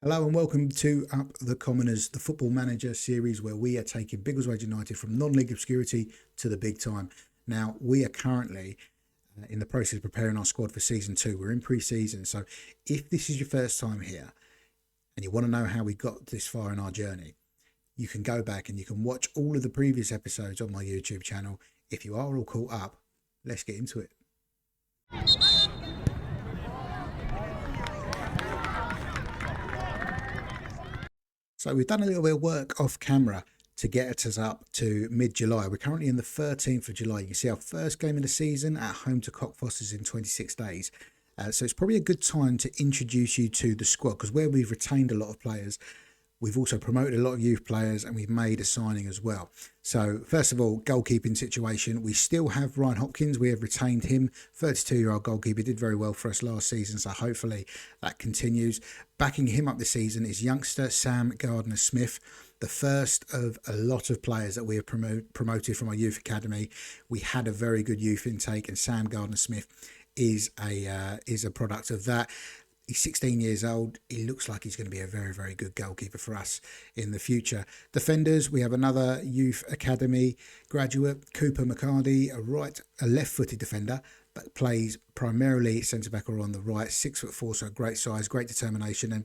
Hello and welcome to Up the Commoners, the Football Manager series where we are taking Biggleswade United from non-league obscurity to the big time. Now, we are currently in the process of preparing our squad for Season 2. We're in pre-season, so if this is your first time here and you want to know how we got this far in our journey, you can go back and you can watch all of the previous episodes on my YouTube channel. If you are all caught up, let's get into it. So we've done a little bit of work off camera to get us up to mid-July. We're currently in the 13th of July. You can see our first game of the season at home to Cockfosters in 26 days. So it's probably a good time to introduce you to the squad, because where we've retained a lot of players, we've also promoted a lot of youth players and we've made a signing as well. So first of all, goalkeeping situation. We still have Ryan Hopkins. We have retained him. 32-year-old goalkeeper, did very well for us last season, so hopefully that continues. Backing him up this season is youngster Sam Gardner-Smith, the first of a lot of players that we have promoted from our youth academy. We had a very good youth intake, and Sam Gardner-Smith is a product of that. He's 16 years old. He looks like he's going to be a very, very good goalkeeper for us in the future. Defenders, we have another youth academy graduate, Cooper McCarty, a left-footed defender, but plays primarily centre-back or on the right, 6'4", so great size, great determination. And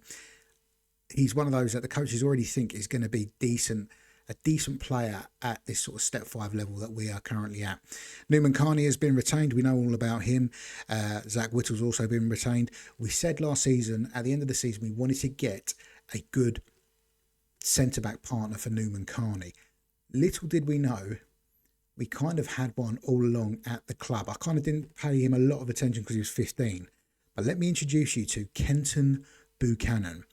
he's one of those that the coaches already think is going to be a decent player at this sort of step 5 level that we are currently at. Newman Carney has been retained. We know all about him. Zach Whittle's also been retained. We said last season, at the end of the season, we wanted to get a good centre-back partner for Newman Carney. Little did we know, we kind of had one all along at the club. I kind of didn't pay him a lot of attention because he was 15. But let me introduce you to Kenton Buchanan.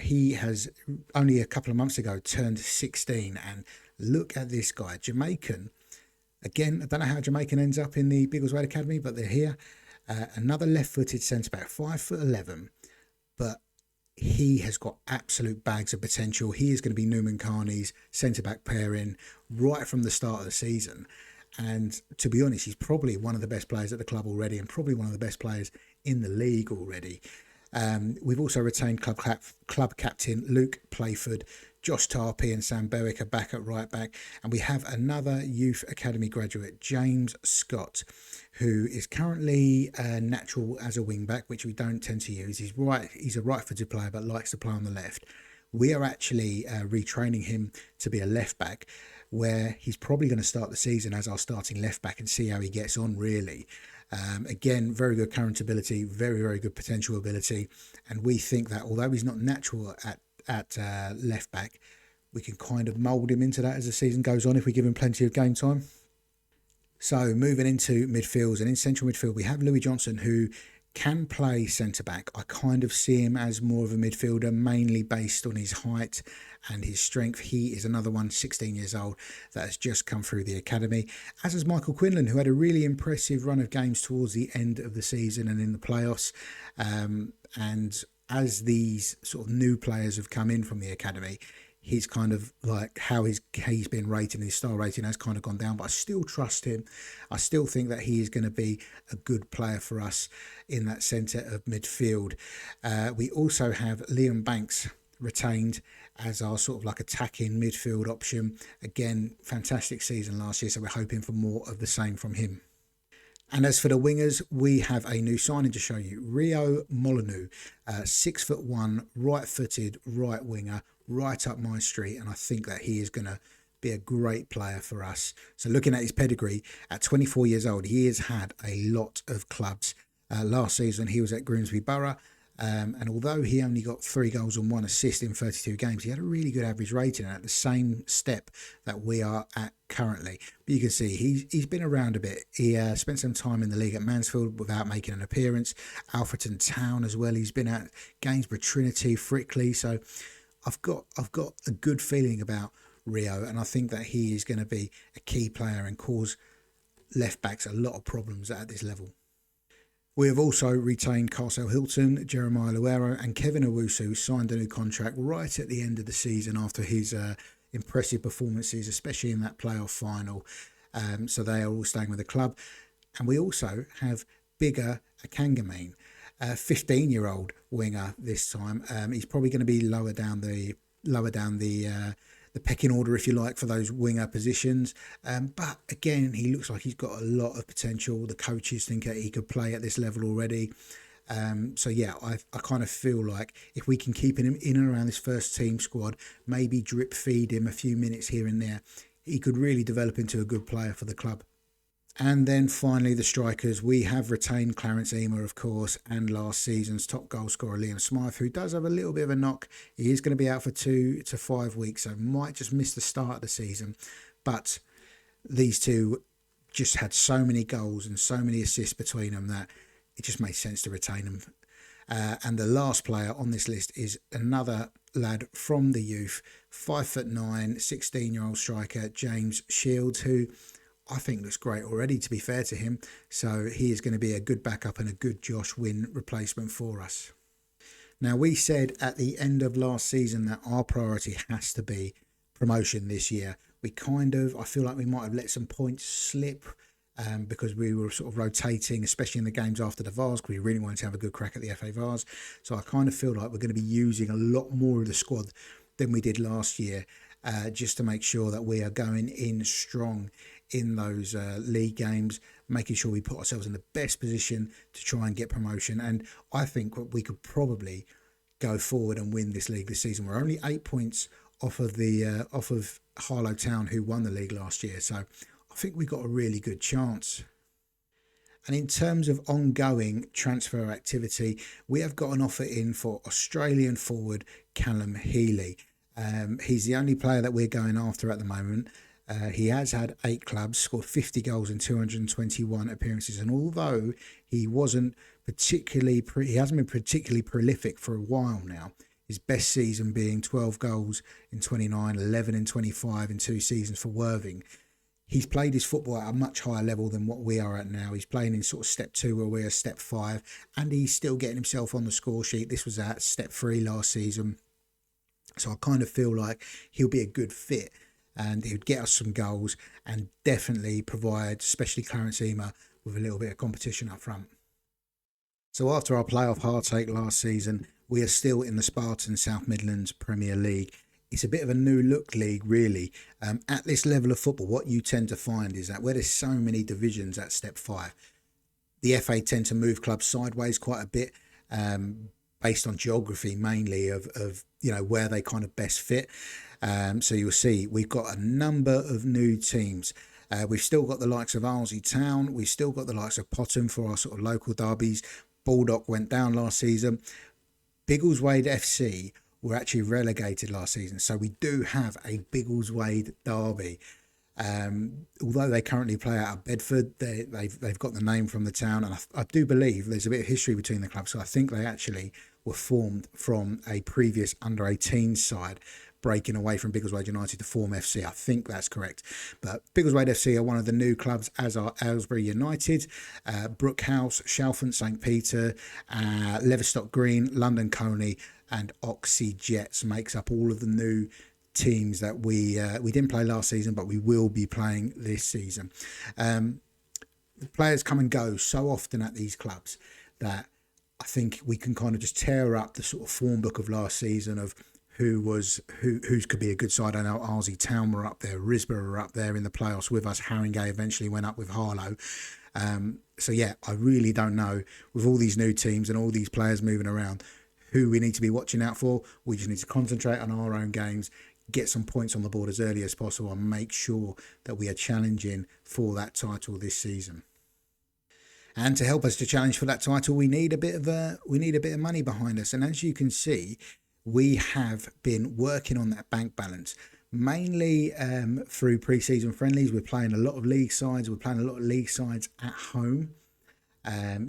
He has only a couple of months ago turned 16, and look at this guy, Jamaican. Again, I don't know how Jamaican ends up in the Biggleswade Academy, but they're here. Another left-footed centre-back, 5'11", but he has got absolute bags of potential. He is going to be Newman Carney's centre-back pairing right from the start of the season. And to be honest, he's probably one of the best players at the club already, and probably one of the best players in the league already. We've also retained club captain Luke Playford, Josh Tarpey and Sam Berwick are back at right back. And we have another youth academy graduate, James Scott, who is currently natural as a wing back, which we don't tend to use. He's a right-footed player but likes to play on the left. We are actually retraining him to be a left back, where he's probably going to start the season as our starting left back and see how he gets on, really. Again, very good current ability, very, very good potential ability. And we think that although he's not natural at left back, we can kind of mould him into that as the season goes on if we give him plenty of game time. So moving into midfields, and in central midfield, we have Louis Johnson, who can play centre-back. I kind of see him as more of a midfielder, mainly based on his height and his strength. He is another one, 16 years old, that has just come through the academy, as is Michael Quinlan, who had a really impressive run of games towards the end of the season and in the playoffs. And as these sort of new players have come in from the academy, he's kind of like how he's been rated, and his star rating has kind of gone down, but I still trust him. I still think that he is going to be a good player for us in that centre of midfield. We also have Liam Banks retained as our sort of like attacking midfield option. Again, fantastic season last year, so we're hoping for more of the same from him. And as for the wingers, we have a new signing to show you. Rio Molyneux, 6'1", right-footed right winger, right up my street, and I think that he is going to be a great player for us. So looking at his pedigree, at 24 years old, he has had a lot of clubs. Last season, he was at Grimsby Borough, and although he only got 3 goals and 1 assist in 32 games, he had a really good average rating at the same step that we are at currently. But you can see he's been around a bit. He spent some time in the league at Mansfield without making an appearance. Alfreton Town as well. He's been at Gainsborough Trinity, Frickley. So I've got a good feeling about Rio, and I think that he is going to be a key player and cause left backs a lot of problems at this level. We have also retained Carcel Hilton, Jeremiah Luero and Kevin Owusu, who signed a new contract right at the end of the season after his impressive performances, especially in that playoff final. So they are all staying with the club. And we also have Bigger Akangamane. 15-year-old winger this time. He's probably going to be lower down the pecking order, if you like, for those winger positions. But again, he looks like he's got a lot of potential. The coaches think that he could play at this level already. So yeah, I kind of feel like if we can keep him in and around this first team squad, maybe drip feed him a few minutes here and there, he could really develop into a good player for the club. And then finally, the strikers. We have retained Clarence Ema, of course, and last season's top goal scorer, Liam Smythe, who does have a little bit of a knock. He is going to be out for 2 to 5 weeks, so might just miss the start of the season. But these two just had so many goals and so many assists between them that it just made sense to retain them. And the last player on this list is another lad from the youth, 5'9", 16-year-old striker, James Shields, who I think looks great already, to be fair to him. So he is going to be a good backup and a good Josh Wynn replacement for us. Now, we said at the end of last season that our priority has to be promotion this year. I feel like we might have let some points slip because we were sort of rotating, especially in the games after the Vars, because we really wanted to have a good crack at the FA Vars. So I kind of feel like we're going to be using a lot more of the squad than we did last year, just to make sure that we are going in strong in those league games, making sure we put ourselves in the best position to try and get promotion. And I think we could probably go forward and win this league this season. We're only 8 points off of Harlow Town, who won the league last year. So I think we've got a really good chance. And in terms of ongoing transfer activity, we have got an offer in for Australian forward Callum Healy. He's the only player that we're going after at the moment. He has had 8 clubs, scored 50 goals in 221 appearances, and although he hasn't been particularly prolific for a while now, his best season being 12 goals in 29, 11 in 25 in 2 seasons for Worthing. He's played his football at a much higher level than what we are at now. He's playing in sort of step 2 where we're step 5, and he's still getting himself on the score sheet. This was at step 3 last season. So I kind of feel like he'll be a good fit, and he would get us some goals and definitely provide, especially Clarence Ema, with a little bit of competition up front. So after our playoff heartache last season, we are still in the Spartan South Midlands Premier League. It's a bit of a new look league, really. At this level of football, what you tend to find is that where there's so many divisions at step 5, the FA tend to move clubs sideways quite a bit, based on geography mainly of where they kind of best fit. So you'll see we've got a number of new teams. We've still got the likes of Arlesey Town. We've still got the likes of Potham for our sort of local derbies. Baldock went down last season. Biggleswade FC were actually relegated last season. So we do have a Biggleswade derby. Although they currently play out of Bedford, they've got the name from the town, and I do believe there's a bit of history between the clubs. So I think they actually were formed from a previous under-18 side, breaking away from Biggleswade United to form FC. I think that's correct. But Biggleswade FC are one of the new clubs, as are Aylesbury United, Brookhouse, Shalfont St Peter, Leverstock Green, London Coney, and Oxy Jets makes up all of the new teams that we didn't play last season, but we will be playing this season. The players come and go so often at these clubs that I think we can kind of just tear up the sort of form book of last season of who could be a good side. I know Arlesey Town were up there, Risborough were up there in the playoffs with us. Haringey eventually went up with Harlow. So yeah, I really don't know, with all these new teams and all these players moving around, who we need to be watching out for. We just need to concentrate on our own games, get some points on the board as early as possible, and make sure that we are challenging for that title this season. And to help us to challenge for that title, we need a bit of money behind us. And as you can see, we have been working on that bank balance, mainly through pre-season friendlies. We're playing a lot of league sides. We're playing a lot of league sides at home,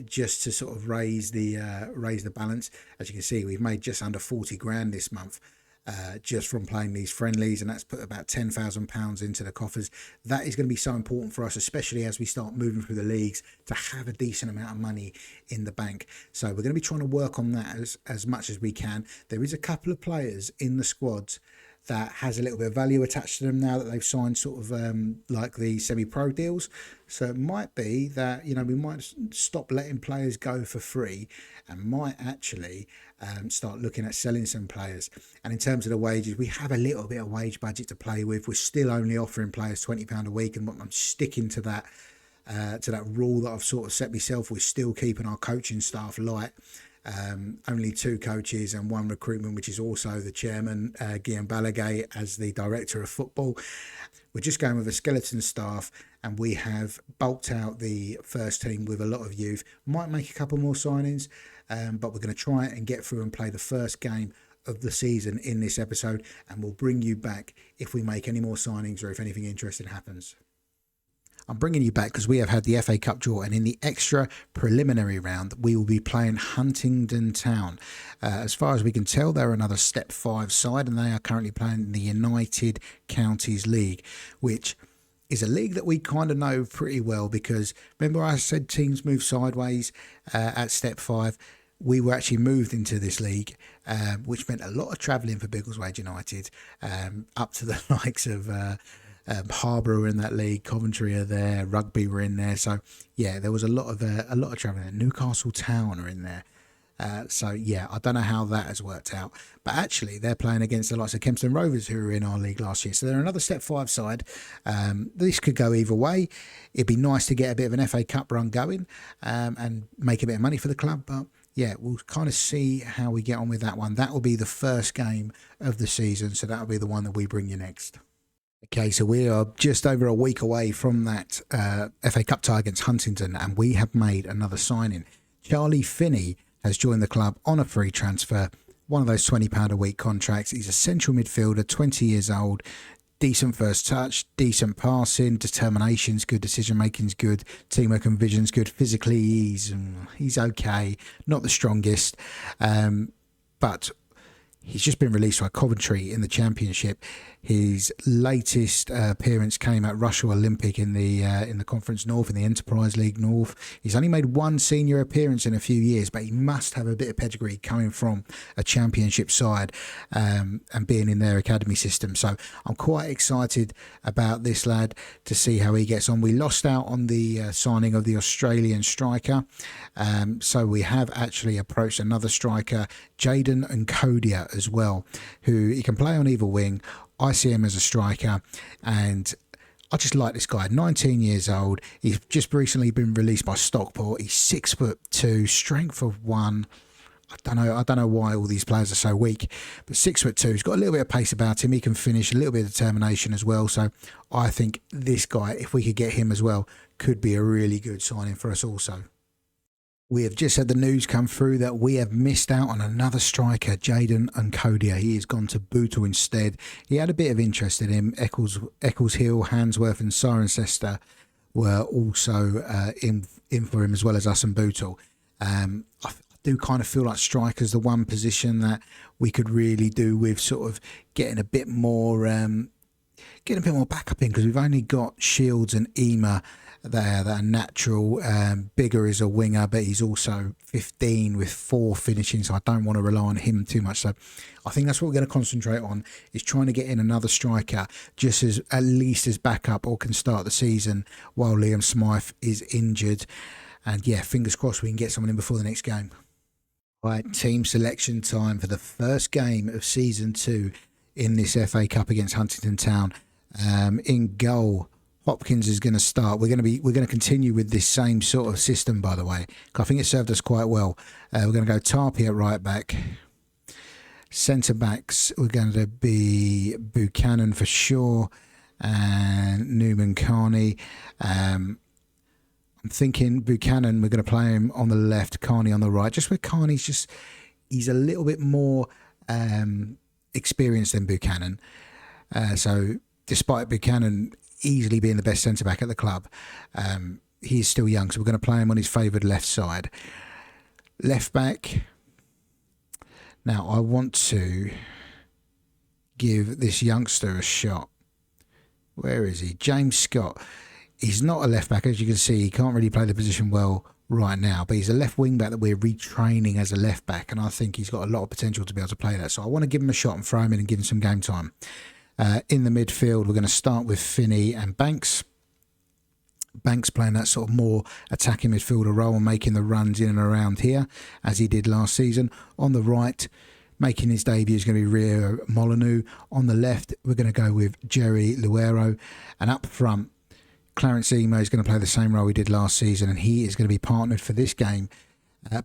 just to sort of raise the balance. As you can see, we've made just under 40 grand this month, just from playing these friendlies, and that's put about £10,000 into the coffers. That is going to be so important for us, especially as we start moving through the leagues, to have a decent amount of money in the bank. So we're going to be trying to work on that as much as we can. There is a couple of players in the squads that has a little bit of value attached to them now that they've signed sort of like the semi-pro deals. So it might be that, you know, we might stop letting players go for free and might actually start looking at selling some players. And in terms of the wages, we have a little bit of wage budget to play with. We're still only offering players £20 a week, and I'm sticking to that rule that I've sort of set myself. We're still keeping our coaching staff light. Only 2 coaches and 1 recruitment, which is also the chairman, Guillaume Balaguer, as the director of football. We're just going with a skeleton staff, and we have bulked out the first team with a lot of youth. Might make a couple more signings, but we're going to try and get through and play the first game of the season in this episode, and we'll bring you back if we make any more signings or if anything interesting happens. I'm bringing you back because we have had the FA Cup draw, and in the extra preliminary round, we will be playing Huntingdon Town. As far as we can tell, they're another Step 5 side, and they are currently playing in the United Counties League, which is a league that we kind of know pretty well because remember I said teams move sideways at Step 5. We were actually moved into this league, which meant a lot of travelling for Biggleswade United, up to the likes of... Harbour are in that league, Coventry are there, Rugby were in there. So yeah, there was a lot of travelling. Newcastle Town are in there. So yeah, I don't know how that has worked out, but actually they're playing against the likes of Kempston Rovers, who were in our league last year. So they're another Step 5 side. This could go either way. It'd be nice to get a bit of an FA Cup run going and make a bit of money for the club, but yeah, we'll kind of see how we get on with that one. That will be the first game of the season, so that'll be the one that we bring you next. Okay, so we are just over a week away from that FA Cup tie against Huntingdon, and we have made another signing. Charlie Finney has joined the club on a free transfer, one of those £20 a week contracts. He's a central midfielder, 20 years old, decent first touch, decent passing, determination's good, decision making's good, teamwork and vision's good. Physically, he's okay, not the strongest, but he's just been released by Coventry in the Championship. His latest appearance came at Russell Olympic in the Conference North, in the Enterprise League North. He's only made 1 senior appearance in a few years, but he must have a bit of pedigree coming from a Championship side and being in their academy system. So I'm quite excited about this lad to see how he gets on. We lost out on the signing of the Australian striker, so we have actually approached another striker, Jaden Nkodia, as well, who he can play on either wing. I see him as a striker, and I just like this guy. 19 years old. He's just recently been released by Stockport. He's 6'2", strength of 1. I don't know why all these players are so weak, but 6'2". He's got a little bit of pace about him. He can finish, a little bit of determination as well. So I think this guy, if we could get him as well, could be a really good signing for us also. We have just had the news come through that we have missed out on another striker, Jaden Nkodia. He has gone to Bootle instead. He had a bit of interest in him. Eccles Hill, Handsworth and Cirencester were also in for him, as well as us and Bootle. I do kind of feel like striker's the one position that we could really do with sort of getting a bit more backup in, because we've only got Shields and Ema there that are natural. Bigger is a winger, but he's also 15 with 4 finishing, so I don't want to rely on him too much. So I think that's what we're going to concentrate on, is trying to get in another striker, just as at least as backup, or can start the season while Liam Smythe is injured. And yeah, fingers crossed we can get someone in before the next game. Right, team selection time for the first game of season 2 in this FA Cup against Huntingdon Town. In goal, Hopkins is going to start. We're going to continue with this same sort of system, by the way. I think it served us quite well. We're going to go Tarpey at right back. Centre backs, we're going to be Buchanan for sure, and Newman Carney. I'm thinking Buchanan, we're going to play him on the left, Carney on the right. Just where Carney's he's a little bit more experienced than Buchanan. So despite Buchanan easily being the best centre-back at the club, he is still young, so we're going to play him on his favoured left side. Left back. Now, I want to give this youngster a shot. Where is he? James Scott. He's not a left back, as you can see. He can't really play the position well right now, but he's a left wing back that we're retraining as a left back, and I think he's got a lot of potential to be able to play that. So I want to give him a shot and throw him in and give him some game time. In the midfield, we're going to start with Finney and Banks. Banks playing that sort of more attacking midfielder role and making the runs in and around here as he did last season. On the right, making his debut is going to be Rio Molyneux. On the left, we're going to go with Jerry Luero. And up front, Clarence Emo is going to play the same role he did last season, and he is going to be partnered for this game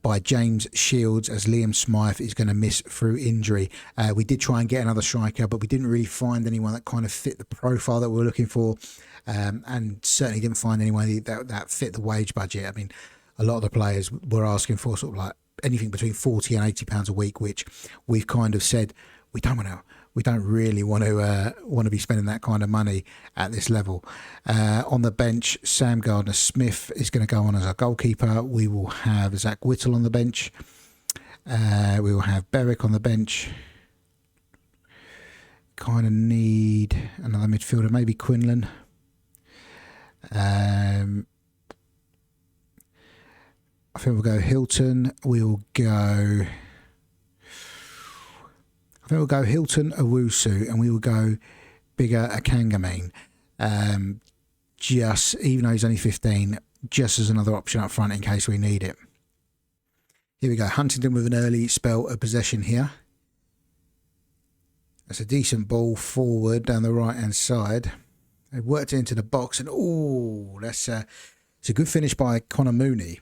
by James Shields, as Liam Smythe is going to miss through injury. We did try and get another striker, but we didn't really find anyone that kind of fit the profile that we were looking for, and certainly didn't find anyone that fit the wage budget. I mean, a lot of the players were asking for sort of like anything between £40 and £80 a week, which we've kind of said we don't really want to be spending that kind of money at this level. On the bench, Sam Gardner-Smith is going to go on as our goalkeeper. We will have Zach Whittle on the bench. We will have Berwick on the bench. Kind of need another midfielder, maybe Quinlan. I think we'll go Hilton. We'll go Hilton, Owusu, and we will go Bigger Akangamane. Just, even though he's only 15, just as another option up front in case we need it. Here we go. Huntington with an early spell of possession here. That's a decent ball forward down the right-hand side. They've worked it into the box, and it's a good finish by Connor Mooney.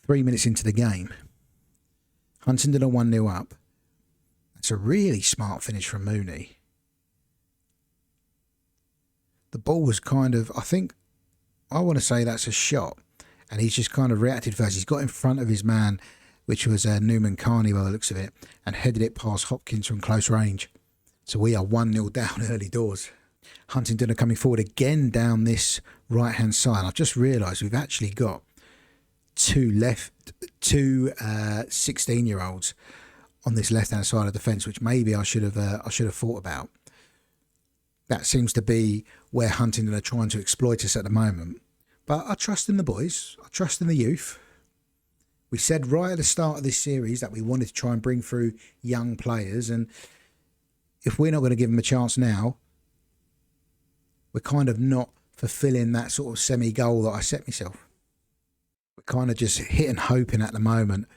3 minutes into the game. Huntington are 1-0 up. It's a really smart finish from Mooney. The ball was kind of, I want to say that's a shot. And he's just kind of reacted first. He's got in front of his man, which was Newman Carney by the looks of it, and headed it past Hopkins from close range. So we are 1-0 down early doors. Huntington are coming forward again down this right-hand side. I've just realised we've actually got two 16-year-olds on this left-hand side of the fence, which maybe I should have thought about. That seems to be where Huntington are trying to exploit us at the moment. But I trust in the boys. I trust in the youth. We said right at the start of this series that we wanted to try and bring through young players, and if we're not going to give them a chance now, we're kind of not fulfilling that sort of semi-goal that I set myself. We're kind of just hitting hoping at the moment,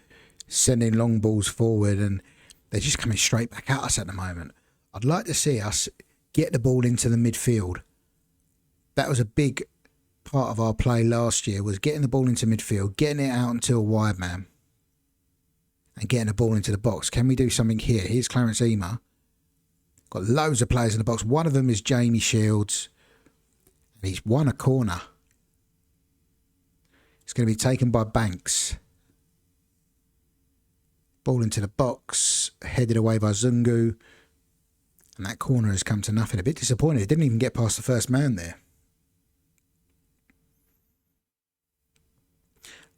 sending long balls forward, and they're just coming straight back at us at the moment. I'd like to see us get the ball into the midfield. That was a big part of our play last year, was getting the ball into midfield, getting it out into a wide man, and getting the ball into the box. Can we do something here? Here's Clarence Ema. Got loads of players in the box. One of them is Jamie Shields, and he's won a corner. It's going to be taken by Banks. Ball into the box, headed away by Zungu. And that corner has come to nothing. A bit disappointed. It didn't even get past the first man there.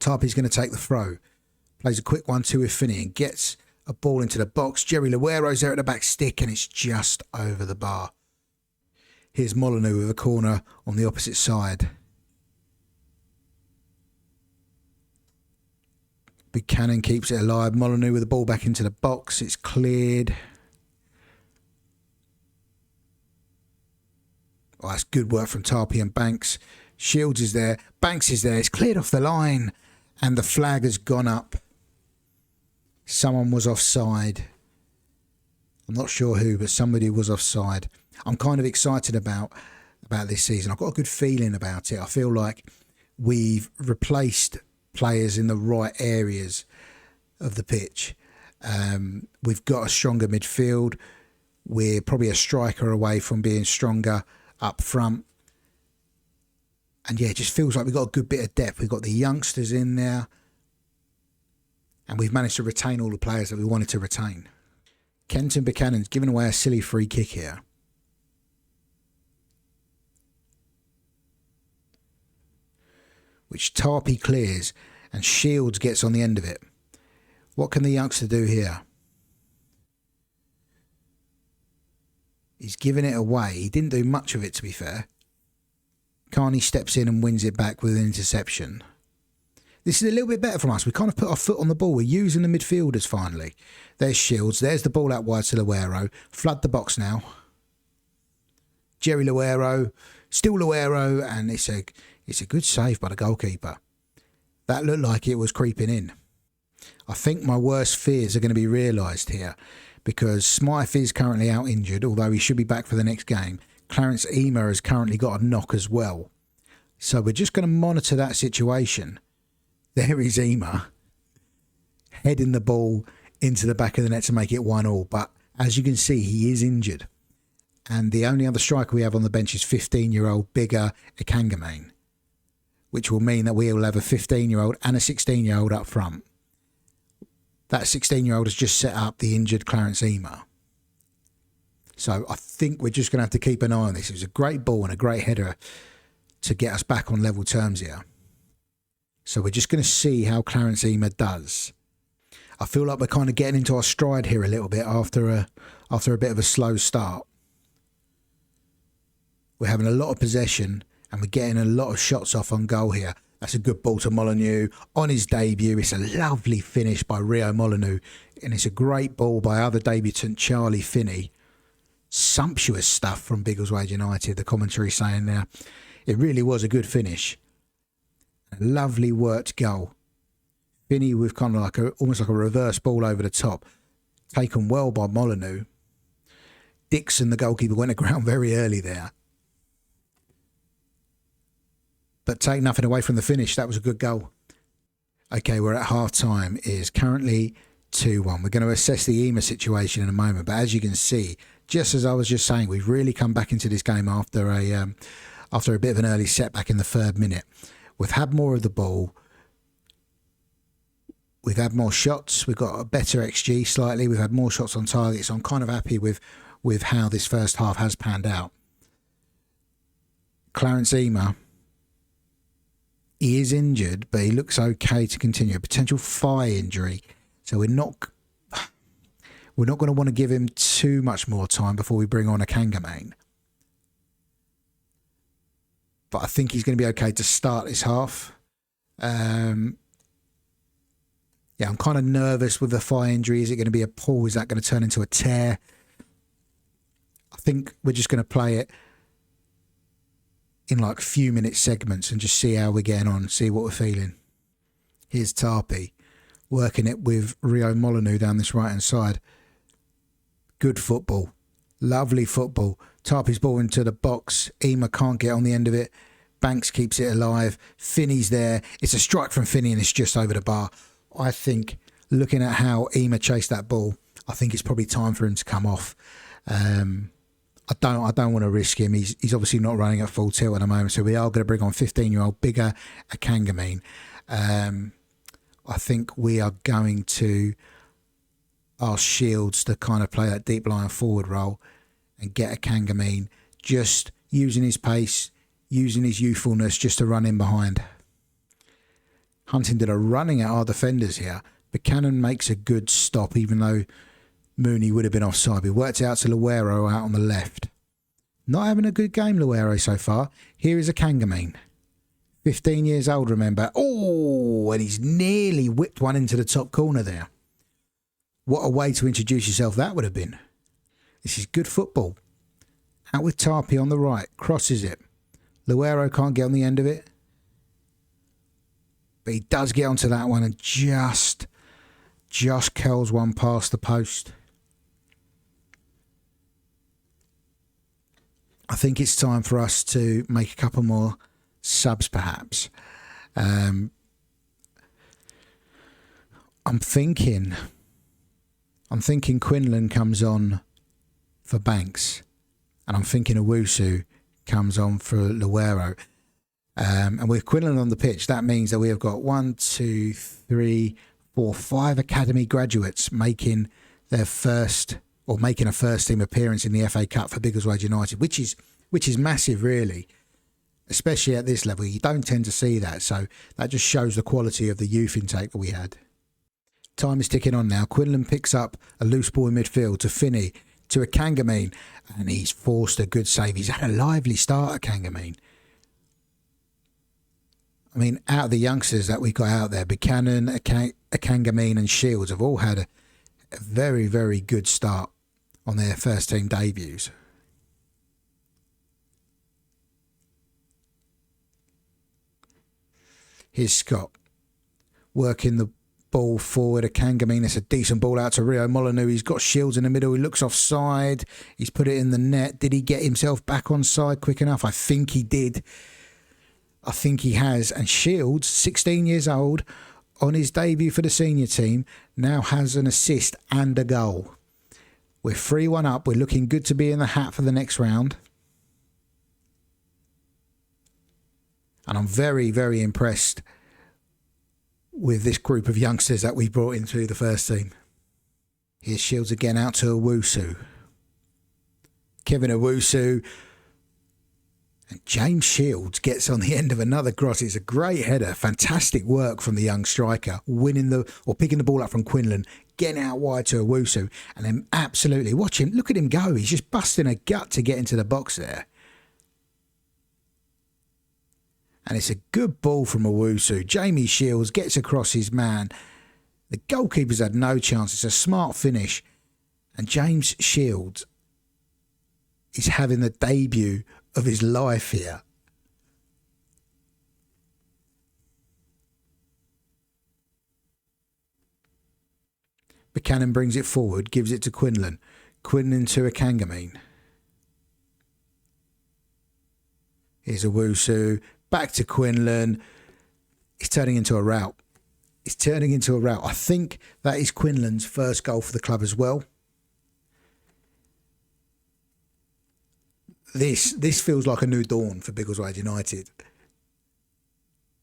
Tarpey's going to take the throw. Plays a quick 1-2 with Finney and gets a ball into the box. Jerry Luero's there at the back stick, and it's just over the bar. Here's Molyneux with a corner on the opposite side. Buchanan keeps it alive. Molyneux with the ball back into the box. It's cleared. Oh, that's good work from Tarpey and Banks. Shields is there. Banks is there. It's cleared off the line. And the flag has gone up. Someone was offside. I'm not sure who, but somebody was offside. I'm kind of excited about this season. I've got a good feeling about it. I feel like we've replaced players in the right areas of the pitch. We've got a stronger midfield. We're probably a striker away from being stronger up front. And yeah, it just feels like we've got a good bit of depth. We've got the youngsters in there. And we've managed to retain all the players that we wanted to retain. Kenton Buchanan's given away a silly free kick here. Which Tarpey clears, and Shields gets on the end of it. What can the youngster do here? He's given it away. He didn't do much of it, to be fair. Carney steps in and wins it back with an interception. This is a little bit better from us. We kind of put our foot on the ball. We're using the midfielders finally. There's Shields. There's the ball out wide to Luero. Flood the box now. Jerry Luero. Still Luero. And it's a good save by the goalkeeper. That looked like it was creeping in. I think my worst fears are going to be realised here, because Smythe is currently out injured, although he should be back for the next game. Clarence Ema has currently got a knock as well. So we're just going to monitor that situation. There is Ema heading the ball into the back of the net to make it 1-1. But as you can see, he is injured. And the only other striker we have on the bench is 15-year-old Bigger Ekangamain, which will mean that we will have a 15-year-old and a 16-year-old up front. That 16-year-old has just set up the injured Clarence Ema. So I think we're just going to have to keep an eye on this. It was a great ball and a great header to get us back on level terms here. So we're just going to see how Clarence Ema does. I feel like we're kind of getting into our stride here a little bit after a bit of a slow start. We're having a lot of possession and we're getting a lot of shots off on goal here. That's a good ball to Molyneux on his debut. It's a lovely finish by Rio Molyneux, and it's a great ball by other debutant Charlie Finney. Sumptuous stuff from Biggleswade United, the commentary saying there. It really was a good finish. A lovely worked goal. Finney with kind of like almost like a reverse ball over the top. Taken well by Molyneux. Dixon, the goalkeeper, went to ground very early there. But take nothing away from the finish. That was a good goal. Okay, we're at half time. It is currently 2-1. We're going to assess the Ema situation in a moment. But as you can see, just as I was just saying, we've really come back into this game after a bit of an early setback in the 3rd minute. We've had more of the ball. We've had more shots. We've got a better XG slightly. We've had more shots on target. So I'm kind of happy with how this first half has panned out. Clarence Ema, he is injured, but he looks okay to continue. A potential thigh injury. So we're not going to want to give him too much more time before we bring on a Ekangamain. But I think he's going to be okay to start this half. I'm kind of nervous with the thigh injury. Is it going to be a pull? Is that going to turn into a tear? I think we're just going to play it in like few minute segments and just see how we're getting on, see what we're feeling. Here's Tarpey working it with Rio Molyneux down this right hand side. Good football. Lovely football. Tarpey's ball into the box. Ema can't get on the end of it. Banks keeps it alive. Finney's there. It's a strike from Finney and it's just over the bar. I think, looking at how Ema chased that ball, I think it's probably time for him to come off. I don't want to risk him. He's obviously not running at full tilt at the moment, so we are going to bring on 15-year-old Bigger Ekangamain. I think we are going to ask Shields to kind of play that deep line forward role and get Ekangamain just using his pace, using his youthfulness just to run in behind. Huntingdon are running at our defenders here. Buchanan makes a good stop, even though Mooney would have been offside. We worked it out to Luero out on the left. Not having a good game, Luero, so far. Here is Ekangamain. 15 years old, remember. Oh, and he's nearly whipped one into the top corner there. What a way to introduce yourself that would have been. This is good football. Out with Tarpey on the right. Crosses it. Luero can't get on the end of it. But he does get onto that one and just curls one past the post. I think it's time for us to make a couple more subs, perhaps. I'm thinking Quinlan comes on for Banks, and I'm thinking Owusu comes on for Luero. And with Quinlan on the pitch, that means that we have got 5 academy graduates making their first or making a first team appearance in the FA Cup for Biggleswade United, which is massive, really, especially at this level. You don't tend to see that, so that just shows the quality of the youth intake that we had. Time is ticking on now. Quinlan picks up a loose ball in midfield to Finney, to Ekangamain, and he's forced a good save. He's had a lively start, Ekangamain. I mean, out of the youngsters that we got out there, Buchanan, Akangamine and Shields have all had a very, very good start on their first team debuts. Here's Scott working the ball forward. Akangamine, it's a decent ball out to Rio Molyneux. He's got Shields in the middle. He looks offside. He's put it in the net. Did he get himself back on side quick enough? I think he did. I think he has. And Shields, 16 years old, on his debut for the senior team, now has an assist and a goal. We're 3-1 up. We're looking good to be in the hat for the next round. And I'm very, very impressed with this group of youngsters that we brought into the first team. Here's Shields again out to Owusu. Kevin Owusu. And James Shields gets on the end of another cross. It's a great header. Fantastic work from the young striker. Picking the ball up from Quinlan. Getting out wide to Owusu. And then absolutely, watch him. Look at him go. He's just busting a gut to get into the box there. And it's a good ball from Owusu. Jamie Shields gets across his man. The goalkeeper's had no chance. It's a smart finish. And James Shields is having the debut of his life here. Buchanan brings it forward, gives it to Quinlan. Quinlan to Akangamine. Here's Owusu. Back to Quinlan. It's turning into a rout. I think that is Quinlan's first goal for the club as well. This feels like a new dawn for Biggleswade United.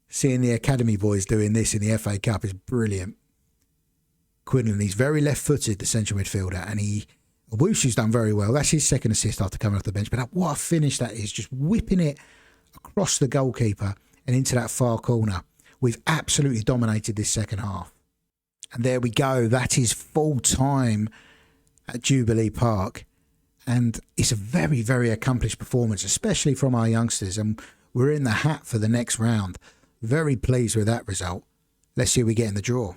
Seeing the academy boys doing this in the FA Cup is brilliant. Quinlan, he's very left-footed, the central midfielder, and Owusu's done very well. That's his second assist after coming off the bench. But what a finish that is, just whipping it across the goalkeeper and into that far corner. We've absolutely dominated this second half. And there we go. That is full time at Jubilee Park. And it's a very, very accomplished performance, especially from our youngsters. And we're in the hat for the next round. Very pleased with that result. Let's see if we get in the draw.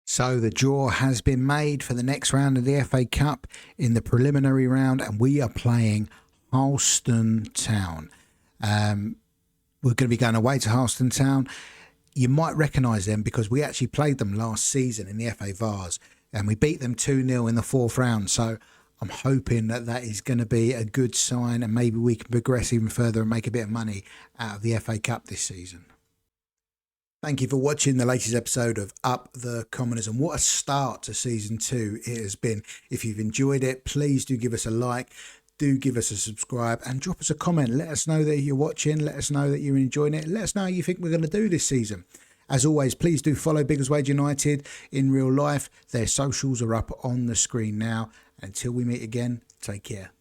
So the draw has been made for the next round of the FA Cup in the preliminary round. And we are playing Harleston Town. We're going to be going away to Harleston Town. You might recognise them because we actually played them last season in the FA Vars and we beat them 2-0 in the fourth round. So I'm hoping that is going to be a good sign and maybe we can progress even further and make a bit of money out of the FA Cup this season. Thank you for watching the latest episode of Up the Commoners, and what a start to Season 2 it has been. If you've enjoyed it, please do give us a like. Do give us a subscribe and drop us a comment. Let us know that you're watching. Let us know that you're enjoying it. Let us know how you think we're going to do this season. As always, please do follow Biggleswade United in real life. Their socials are up on the screen now. Until we meet again, take care.